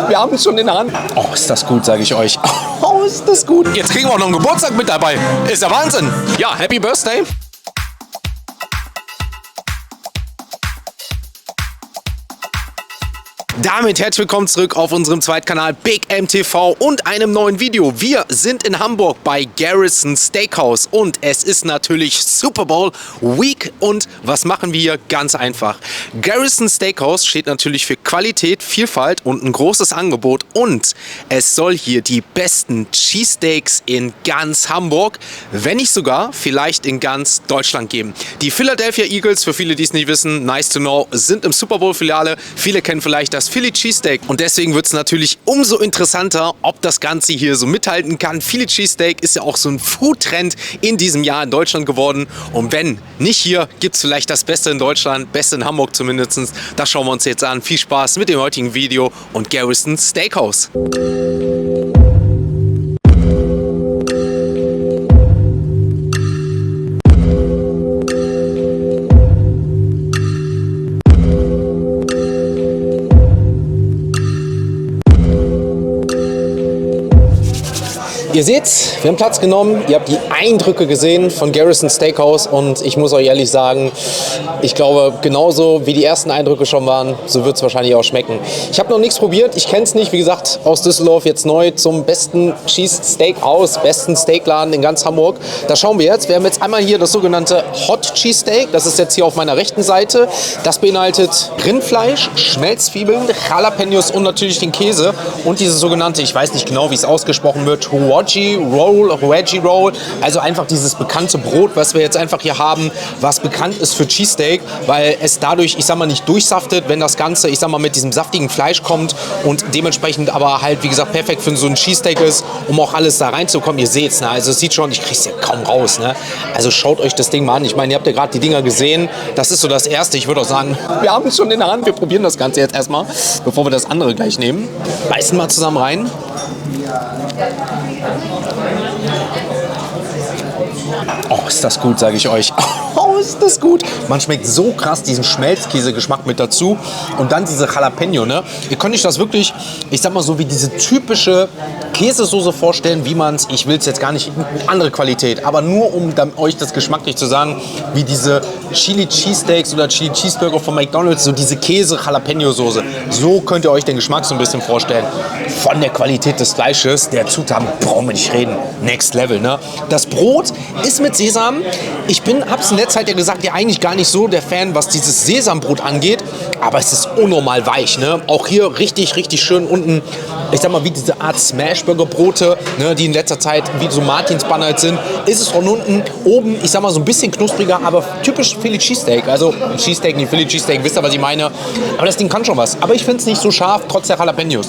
Wir haben es schon in der Hand. Oh, ist das gut, sage ich euch. Oh, ist das gut. Jetzt kriegen wir auch noch einen Geburtstag mit dabei. Ist der Wahnsinn. Ja, Happy Birthday. Damit herzlich willkommen zurück auf unserem Zweitkanal Big M TV und einem neuen Video. Wir sind in Hamburg bei Garrison Steakhouse und es ist natürlich Super Bowl Week. Und was machen wir hier? Ganz einfach. Garrison Steakhouse steht natürlich für Qualität, Vielfalt und ein großes Angebot. Und es soll hier die besten Cheesesteaks in ganz Hamburg, wenn nicht sogar vielleicht in ganz Deutschland geben. Die Philadelphia Eagles, für viele, die es nicht wissen, nice to know, sind im Super Bowl Filiale. Viele kennen vielleicht das Philly Cheesesteak und deswegen wird es natürlich umso interessanter, ob das Ganze hier so mithalten kann. Philly Cheesesteak ist ja auch so ein Food-Trend in diesem Jahr in Deutschland geworden und wenn nicht hier, gibt es vielleicht das Beste in Deutschland, Beste in Hamburg zumindest. Das schauen wir uns jetzt an. Viel Spaß mit dem heutigen Video und Garrison Steakhouse. Ihr seht's, wir haben Platz genommen, ihr habt die Eindrücke gesehen von Garrison Steakhouse und ich muss euch ehrlich sagen, ich glaube, genauso wie die ersten Eindrücke schon waren, so wird es wahrscheinlich auch schmecken. Ich habe noch nichts probiert, ich kenne es nicht, wie gesagt, aus Düsseldorf jetzt neu zum besten Cheese Steakhouse, besten Steakladen in ganz Hamburg. Da schauen wir jetzt. Wir haben jetzt einmal hier das sogenannte Hot Cheese Steak, das ist jetzt hier auf meiner rechten Seite. Das beinhaltet Rindfleisch, Schmelzzwiebeln, Jalapenos und natürlich den Käse und diese sogenannte, ich weiß nicht genau, wie es ausgesprochen wird, Veggie Roll, also einfach dieses bekannte Brot, was wir jetzt einfach hier haben, was bekannt ist für Cheesesteak, weil es dadurch, ich sag mal, nicht durchsaftet, wenn das Ganze, ich sag mal, mit diesem saftigen Fleisch kommt und dementsprechend aber halt, wie gesagt, perfekt für so einen Cheesesteak ist, um auch alles da reinzukommen. Ihr seht's, ne? Also es sieht schon, ich krieg's ja kaum raus, ne? Also schaut euch das Ding mal an. Ich meine, ihr habt ja gerade die Dinger gesehen. Das ist so das Erste. Ich würde auch sagen, wir haben es schon in der Hand. Wir probieren das Ganze jetzt erstmal, bevor wir das andere gleich nehmen. Beißen mal zusammen rein. Oh, ist das gut, sage ich euch. Oh, ist das gut. Man schmeckt so krass diesen Schmelzkäse-Geschmack mit dazu. Und dann diese Jalapeno, ne? Ihr könnt euch das wirklich, ich sag mal so, wie diese typische Käsesoße vorstellen, wie man es, ich will es jetzt gar nicht, andere Qualität, aber nur um euch das geschmacklich zu sagen, wie diese Chili Cheesesteaks oder Chili Cheeseburger von McDonald's, so diese Käse-Jalapeno-Soße. So könnt ihr euch den Geschmack so ein bisschen vorstellen. Von der Qualität des Fleisches, der Zutaten, brauchen wir nicht reden. Next Level, ne? Das Brot ist mit Sesam. Ich hab's in letzter Zeit ja gesagt, ja eigentlich gar nicht so der Fan, was dieses Sesambrot angeht, aber es ist unnormal weich, ne? Auch hier richtig, richtig schön unten, ich sag mal, wie diese Art Smashburger-Brote, ne, die in letzter Zeit wie so Martinsbanner halt sind, ist es von unten, oben, ich sag mal, so ein bisschen knuspriger, aber typisch Philly Cheesesteak. Also Cheesesteak, nicht Philly Cheesesteak, wisst ihr, was ich meine? Aber das Ding kann schon was. Aber ich finde es nicht so scharf, trotz der Jalapenos.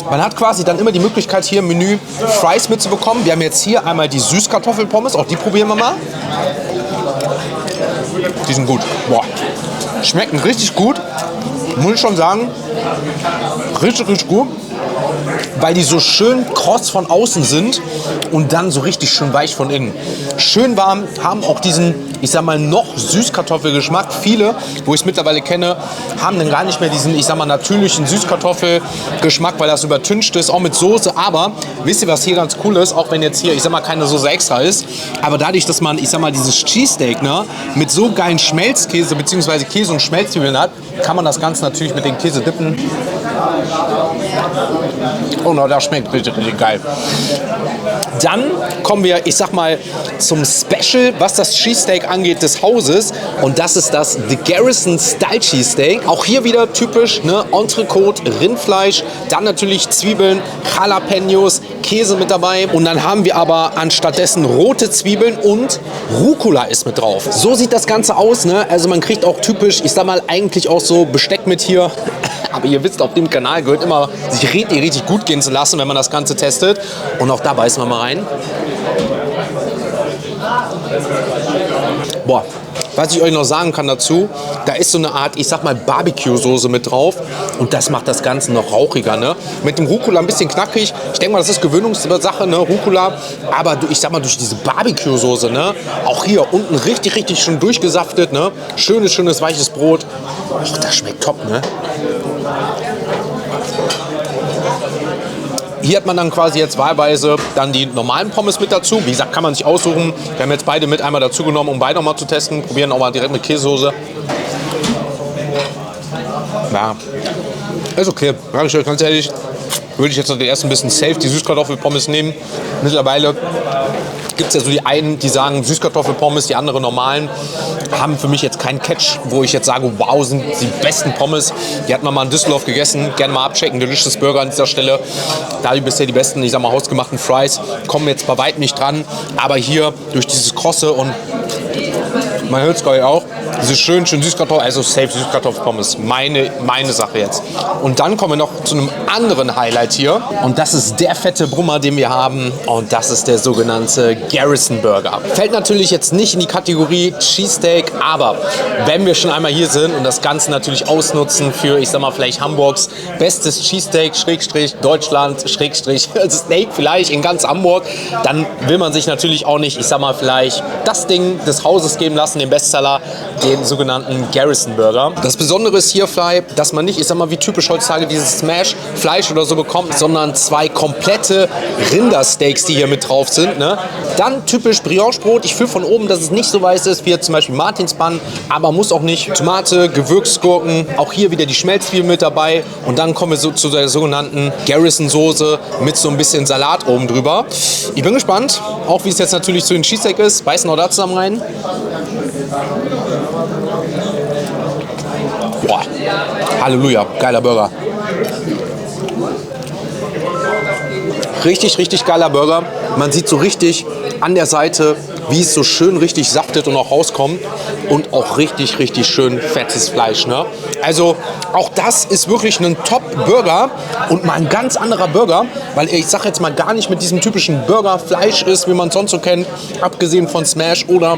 Man hat quasi dann immer die Möglichkeit, hier im Menü Fries mitzubekommen. Wir haben jetzt hier einmal die Süßkartoffelpommes, auch die probieren wir mal. Die sind gut. Boah. Schmecken richtig gut, muss ich schon sagen. Richtig, richtig gut. Weil die so schön kross von außen sind und dann so richtig schön weich von innen. Schön warm, haben auch diesen, ich sag mal, noch Süßkartoffelgeschmack. Viele, wo ich es mittlerweile kenne, haben dann gar nicht mehr diesen, ich sag mal, natürlichen Süßkartoffelgeschmack, weil das übertüncht ist, auch mit Soße. Aber wisst ihr, was hier ganz cool ist, auch wenn jetzt hier, ich sag mal, keine Soße extra ist, aber dadurch, dass man, ich sag mal, dieses Cheesesteak, ne, mit so geilen Schmelzkäse bzw. Käse und Schmelzzwiebeln hat, kann man das Ganze natürlich mit dem Käse dippen. Oh, no, das schmeckt richtig, richtig geil. Dann kommen wir, ich sag mal, zum Special, was das Cheesesteak angeht, des Hauses. Und das ist das The Garrison Style Cheesesteak. Auch hier wieder typisch, ne? Entrecote, Rindfleisch, dann natürlich Zwiebeln, Jalapenos, Käse mit dabei. Und dann haben wir aber anstattdessen rote Zwiebeln und Rucola ist mit drauf. So sieht das Ganze aus, ne? Also man kriegt auch typisch, ich sag mal, eigentlich auch so Besteck mit hier. Aber ihr wisst, auf dem Kanal gehört immer, sich richtig gut gehen zu lassen, wenn man das Ganze testet. Und auch da beißen wir mal rein. Boah, Was ich euch noch sagen kann dazu, da ist so eine Art, ich sag mal, Barbecue-Soße mit drauf und das macht das Ganze noch rauchiger, ne? Mit dem Rucola ein bisschen knackig. Ich denke mal, das ist Gewöhnungssache, ne? Rucola. Aber ich sag mal, durch diese Barbecue-Soße, ne? Auch hier unten richtig, richtig schön durchgesaftet, ne? Schönes, weiches Brot. Och, das schmeckt top, ne? Hier hat man dann quasi jetzt wahlweise dann die normalen Pommes mit dazu. Wie gesagt, kann man sich aussuchen. Wir haben jetzt beide mit einmal dazu genommen, um beide nochmal zu testen. Probieren auch mal direkt mit Käsesoße. Ja, ist okay. Sag ich euch ganz ehrlich, würde ich jetzt noch den ersten bisschen safe die Süßkartoffelpommes nehmen. Mittlerweile gibt es ja so die einen, die sagen Süßkartoffelpommes, die anderen normalen. Haben für mich jetzt keinen Catch, wo ich jetzt sage, wow, sind die besten Pommes. Die hatten wir mal in Düsseldorf gegessen. Gerne mal abchecken. Delicious Burger an dieser Stelle. Da die bisher die besten, ich sag mal, hausgemachten Fries kommen jetzt bei weitem nicht dran. Aber hier durch dieses Krosse und man hört es glaube ich auch, diese schön Süßkartoffel, also safe Süßkartoffelpommes. Meine Sache jetzt. Und dann kommen wir noch zu einem anderen Highlight hier. Und das ist der fette Brummer, den wir haben. Und das ist der sogenannte Garrison Burger. Fällt natürlich jetzt nicht in die Kategorie Cheesesteak, aber wenn wir schon einmal hier sind und das Ganze natürlich ausnutzen für, ich sag mal, vielleicht Hamburgs bestes Cheesesteak, Schrägstrich, Deutschland, Schrägstrich, Steak vielleicht in ganz Hamburg, dann will man sich natürlich auch nicht, ich sag mal, vielleicht das Ding des Hauses geben lassen, den Bestseller, den sogenannten Garrison Burger. Das Besondere ist hier, Fly, dass man nicht, ich sag mal, wie typisch heutzutage dieses Smash-Fleisch oder so bekommt, sondern zwei komplette Rindersteaks, die hier mit drauf sind. Ne? Dann typisch Brioche-Brot. Ich fühle von oben, dass es nicht so weiß ist wie jetzt zum Beispiel Martinsbann, aber muss auch nicht. Tomate, Gewürzgurken, auch hier wieder die Schmelzzwiebeln mit dabei. Und dann kommen wir so zu der sogenannten Garrison-Soße mit so ein bisschen Salat oben drüber. Ich bin gespannt, auch wie es jetzt natürlich zu den Cheesesteak ist. Beißen wir da zusammen rein. Boah, Halleluja, geiler Burger. Richtig, richtig geiler Burger. Man sieht so richtig an der Seite, wie es so schön richtig saftet und auch rauskommt. Und auch richtig, richtig schön fettes Fleisch. Ne? Also auch das ist wirklich ein Top-Burger und mal ein ganz anderer Burger. Weil ich sage jetzt mal gar nicht mit diesem typischen Burger-Fleisch ist, wie man es sonst so kennt. Abgesehen von Smash oder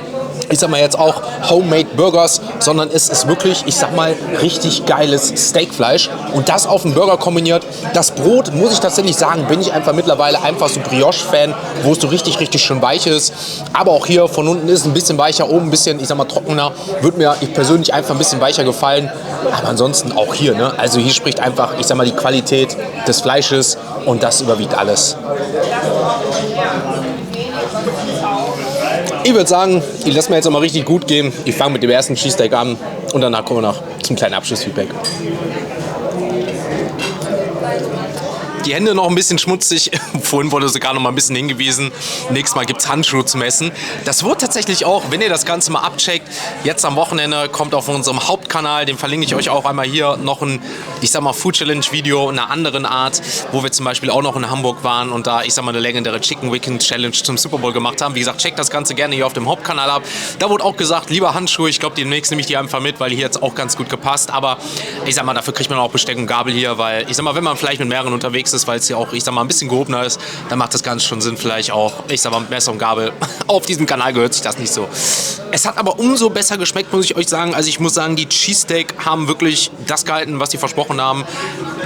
ich sag mal jetzt auch Homemade Burgers, sondern es ist wirklich, ich sag mal, richtig geiles Steakfleisch und das auf den Burger kombiniert. Das Brot, muss ich tatsächlich sagen, bin ich einfach mittlerweile einfach so Brioche-Fan, wo es so richtig, richtig schön weich ist. Aber auch hier von unten ist es ein bisschen weicher, oben ein bisschen, ich sag mal, trockener. Würde mir persönlich einfach ein bisschen weicher gefallen. Aber ansonsten auch hier, ne? Also hier spricht einfach, ich sag mal, die Qualität des Fleisches und das überwiegt alles. Ich würde sagen, ich lasse mir jetzt noch mal richtig gut gehen. Ich fange mit dem ersten Cheesesteak an und danach kommen wir noch zum kleinen Abschlussfeedback. Die Hände noch ein bisschen schmutzig. Vorhin wurde sogar noch mal ein bisschen hingewiesen. Nächstes Mal gibt es Handschuhe zum Essen. Das wird tatsächlich auch, wenn ihr das Ganze mal abcheckt, jetzt am Wochenende kommt auf unserem Hauptkanal, den verlinke ich euch auch einmal hier, noch ein, ich sag mal, Food Challenge Video in einer anderen Art, wo wir zum Beispiel auch noch in Hamburg waren und da, ich sag mal, eine legendäre Chicken Weekend Challenge zum Super Bowl gemacht haben. Wie gesagt, checkt das Ganze gerne hier auf dem Hauptkanal ab. Da wurde auch gesagt, lieber Handschuhe. Ich glaube, demnächst nehme ich die einfach mit, weil hier jetzt auch ganz gut gepasst. Aber ich sag mal, dafür kriegt man auch Besteck und Gabel hier, weil ich sag mal, wenn man vielleicht mit mehreren unterwegs ist, weil es ja auch, ich sag mal, ein bisschen gehobener ist, dann macht das Ganze schon Sinn, vielleicht auch, ich sag mal, mit Messer und Gabel. Auf diesem Kanal gehört sich das nicht so. Es hat aber umso besser geschmeckt, muss ich euch sagen. Also ich muss sagen, die Cheesesteak haben wirklich das gehalten, was sie versprochen haben.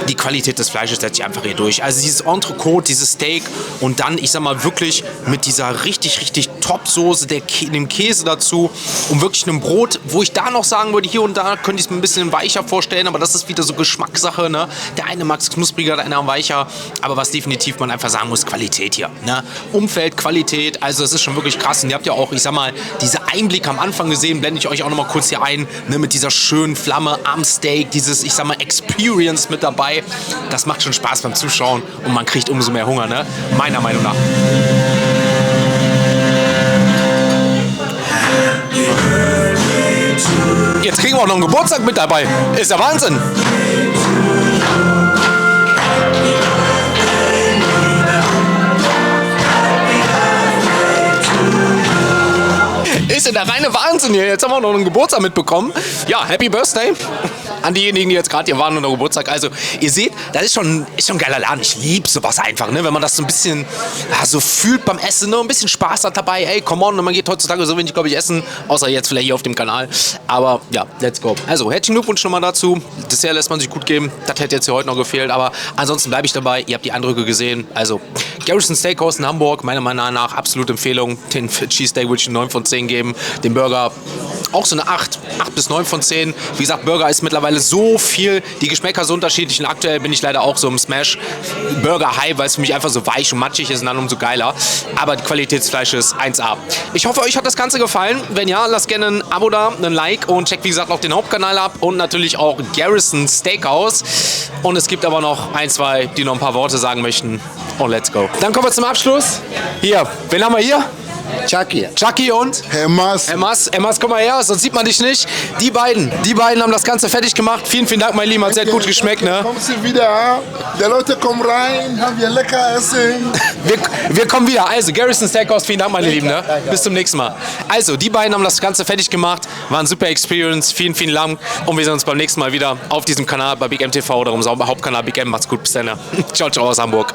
Die Qualität des Fleisches setzt sich einfach hier durch. Also dieses Entrecote, dieses Steak und dann, ich sag mal, wirklich mit dieser richtig, richtig Top-Soße, dem Käse dazu und wirklich einem Brot, wo ich da noch sagen würde, hier und da könnte ich es mir ein bisschen weicher vorstellen, aber das ist wieder so Geschmackssache, ne? Der eine mag es knuspriger, der andere weicher, aber was definitiv man einfach sagen muss, Qualität hier, ne? Umfeld, Qualität, also es ist schon wirklich krass und ihr habt ja auch, ich sag mal, diese Einblicke am Anfang gesehen, blende ich euch auch noch mal kurz hier ein, ne? Mit dieser schönen Flamme am Steak, dieses, ich sag mal, Experience mit dabei, das macht schon Spaß beim Zuschauen und man kriegt umso mehr Hunger, ne? Meiner Meinung nach. Jetzt kriegen wir auch noch einen Geburtstag mit dabei. Ist ja Wahnsinn. ist ja der reine Wahnsinn hier. Jetzt haben wir noch einen Geburtstag mitbekommen. Ja, Happy Birthday an diejenigen, die jetzt gerade hier waren und Geburtstag. Also ihr seht, das ist schon ein geiler Laden. Ich liebe sowas einfach, ne? Wenn man das so ein bisschen so fühlt beim Essen, ne? Ein bisschen Spaß hat dabei. Ey, come on, man geht heutzutage so wenig, glaube ich, essen, außer jetzt vielleicht hier auf dem Kanal. Aber ja, let's go. Also herzlichen Glückwunsch nochmal dazu. Dessert lässt man sich gut geben. Das hätte jetzt hier heute noch gefehlt, aber ansonsten bleibe ich dabei. Ihr habt die Eindrücke gesehen. Also Garrison Steakhouse in Hamburg, meiner Meinung nach absolute Empfehlung. Den Cheesesteak würde ich 9 von 10 geben. Den Burger auch so eine 8 bis 9 von 10. Wie gesagt, Burger ist mittlerweile so viel, die Geschmäcker so unterschiedlich und aktuell bin ich leider auch so im Smash Burger High, weil es für mich einfach so weich und matschig ist und dann umso geiler. Aber die Qualitätsfleisch ist 1A. Ich hoffe, euch hat das Ganze gefallen. Wenn ja, lasst gerne ein Abo da, ein Like und checkt wie gesagt auch den Hauptkanal ab und natürlich auch Garrison Steakhouse. Und es gibt aber noch ein, zwei, die noch ein paar Worte sagen möchten. Und let's go. Dann kommen wir zum Abschluss. Hier, wen haben wir hier? Chucky und? Hermas. Hermas, komm mal her, sonst sieht man dich nicht. Die beiden haben das Ganze fertig gemacht. Vielen, vielen Dank, mein Lieben, hat sehr gut geschmeckt, ne? Kommen Sie wieder, die Leute kommen rein, haben wir lecker essen. Wir kommen wieder. Also, Garrison Steakhouse, vielen Dank, meine Lieben, ne? Bis zum nächsten Mal. Also, die beiden haben das Ganze fertig gemacht. War ein super Experience. Vielen, vielen Dank. Und wir sehen uns beim nächsten Mal wieder auf diesem Kanal bei Big M TV oder unserem Hauptkanal Big M. Macht's gut, bis dann. Ciao, ciao aus Hamburg.